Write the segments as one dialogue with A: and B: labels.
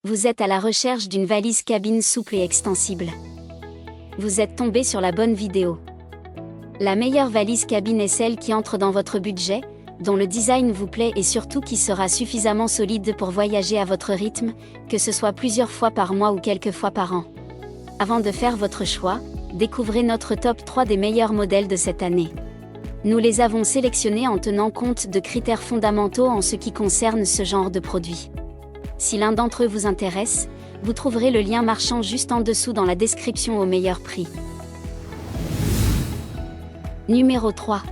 A: Vous êtes à la recherche d'une valise cabine souple et extensible. Vous êtes tombé sur la bonne vidéo. La meilleure valise cabine est celle qui entre dans votre budget, dont le design vous plaît et surtout qui sera suffisamment solide pour voyager à votre rythme, que ce soit plusieurs fois par mois ou quelques fois par an. Avant de faire votre choix, découvrez notre top 3 des meilleurs modèles de cette année. Nous les avons sélectionnés en tenant compte de critères fondamentaux en ce qui concerne ce genre de produit. Si l'un d'entre eux vous intéresse, vous trouverez le lien marchand juste en dessous dans la description au meilleur prix. Numéro 3.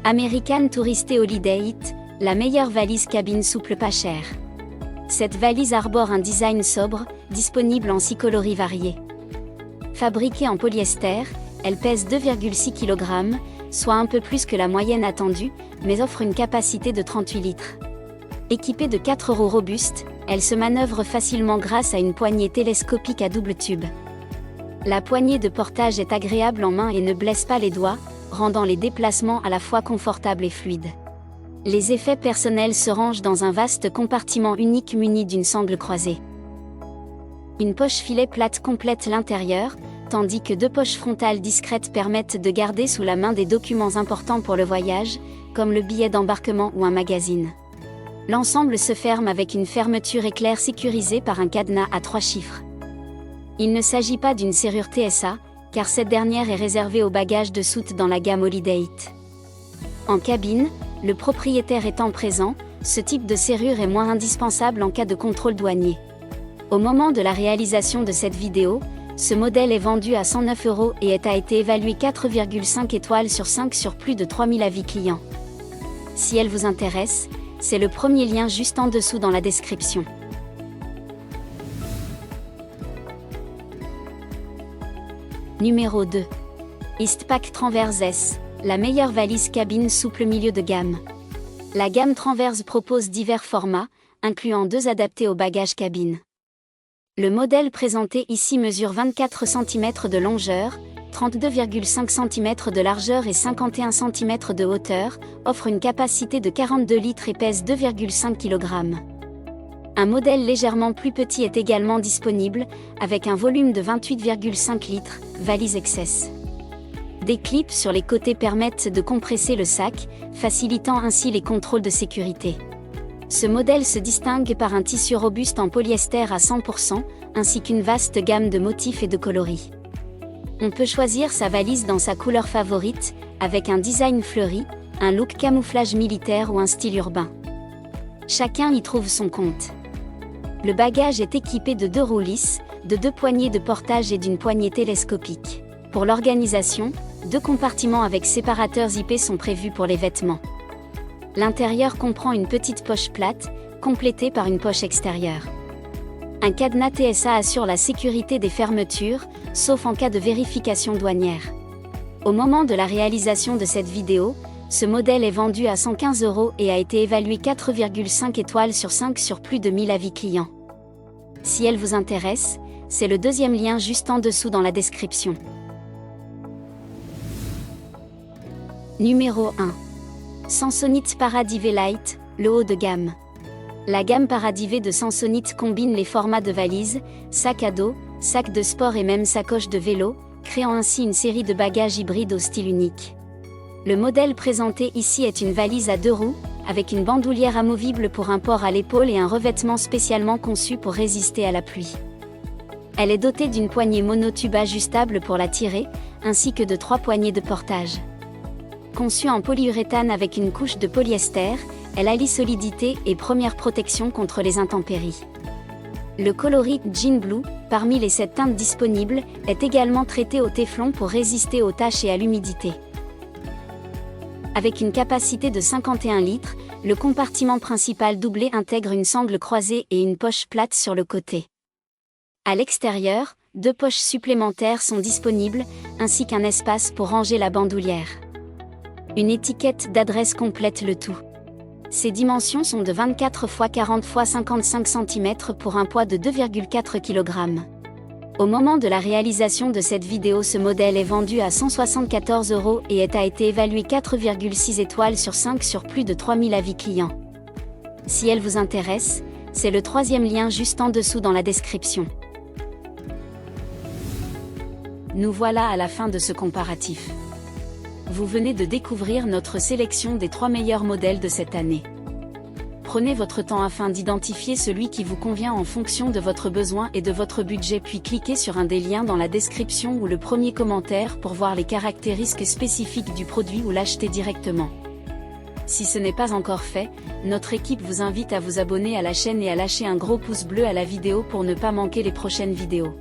A: American Tourist Holiday It, la meilleure valise cabine souple pas chère. Cette valise arbore un design sobre, disponible en 6 coloris variés. Fabriquée en polyester, elle pèse 2,6 kg, soit un peu plus que la moyenne attendue, mais offre une capacité de 38 litres. Équipée de 4 roues robustes, elle se manœuvre facilement grâce à une poignée télescopique à double tube. La poignée de portage est agréable en main et ne blesse pas les doigts, rendant les déplacements à la fois confortables et fluides. Les effets personnels se rangent dans un vaste compartiment unique muni d'une sangle croisée. Une poche filet plate complète l'intérieur, tandis que 2 poches frontales discrètes permettent de garder sous la main des documents importants pour le voyage, comme le billet d'embarquement ou un magazine. L'ensemble se ferme avec une fermeture éclair sécurisée par un cadenas à 3 chiffres. Il ne s'agit pas d'une serrure TSA, car cette dernière est réservée aux bagages de soute dans la gamme Holiday It. En cabine, le propriétaire étant présent, ce type de serrure est moins indispensable en cas de contrôle douanier. Au moment de la réalisation de cette vidéo, ce modèle est vendu à 109 € et a été évalué 4,5 étoiles sur 5 sur plus de 3000 avis clients. Si elle vous intéresse, c'est le premier lien juste en dessous dans la description. Numéro 2. Eastpak Transverse S, la meilleure valise cabine souple milieu de gamme. La gamme Transverse propose divers formats, incluant 2 adaptés au bagage cabine. Le modèle présenté ici mesure 24 cm de longueur, 32,5 cm de largeur et 51 cm de hauteur, offre une capacité de 42 litres et pèse 2,5 kg. Un modèle légèrement plus petit est également disponible, avec un volume de 28,5 litres, valise XS. Des clips sur les côtés permettent de compresser le sac, facilitant ainsi les contrôles de sécurité. Ce modèle se distingue par un tissu robuste en polyester à 100%, ainsi qu'une vaste gamme de motifs et de coloris. On peut choisir sa valise dans sa couleur favorite, avec un design fleuri, un look camouflage militaire ou un style urbain. Chacun y trouve son compte. Le bagage est équipé de 2 roues lisses, de 2 poignées de portage et d'une poignée télescopique. Pour l'organisation, 2 compartiments avec séparateurs IP sont prévus pour les vêtements. L'intérieur comprend une petite poche plate, complétée par une poche extérieure. Un cadenas TSA assure la sécurité des fermetures, sauf en cas de vérification douanière. Au moment de la réalisation de cette vidéo, ce modèle est vendu à 115 € et a été évalué 4,5 étoiles sur 5 sur plus de 1000 avis clients. Si elle vous intéresse, c'est le deuxième lien juste en dessous dans la description. Numéro 1. Samsonite Paradive Light, le haut de gamme. La gamme Paradive de Samsonite combine les formats de valise, sac à dos, sac de sport et même sacoche de vélo, créant ainsi une série de bagages hybrides au style unique. Le modèle présenté ici est une valise à 2 roues, avec une bandoulière amovible pour un port à l'épaule et un revêtement spécialement conçu pour résister à la pluie. Elle est dotée d'une poignée monotube ajustable pour la tirer, ainsi que de 3 poignées de portage. Conçue en polyuréthane avec une couche de polyester, elle allie solidité et première protection contre les intempéries. Le coloris Jean Blue, parmi les 7 teintes disponibles, est également traité au téflon pour résister aux taches et à l'humidité. Avec une capacité de 51 litres, le compartiment principal doublé intègre une sangle croisée et une poche plate sur le côté. À l'extérieur, 2 poches supplémentaires sont disponibles, ainsi qu'un espace pour ranger la bandoulière. Une étiquette d'adresse complète le tout. Ses dimensions sont de 24 x 40 x 55 cm pour un poids de 2,4 kg. Au moment de la réalisation de cette vidéo, ce modèle est vendu à 174 € et a été évalué 4,6 étoiles sur 5 sur plus de 3000 avis clients. Si elle vous intéresse, C'est le troisième lien juste en dessous dans la description. Nous voilà à la fin de ce comparatif. Vous venez de découvrir notre sélection des 3 meilleurs modèles de cette année. Prenez votre temps afin d'identifier celui qui vous convient en fonction de votre besoin et de votre budget, puis cliquez sur un des liens dans la description ou le premier commentaire pour voir les caractéristiques spécifiques du produit ou l'acheter directement. Si ce n'est pas encore fait, notre équipe vous invite à vous abonner à la chaîne et à lâcher un gros pouce bleu à la vidéo pour ne pas manquer les prochaines vidéos.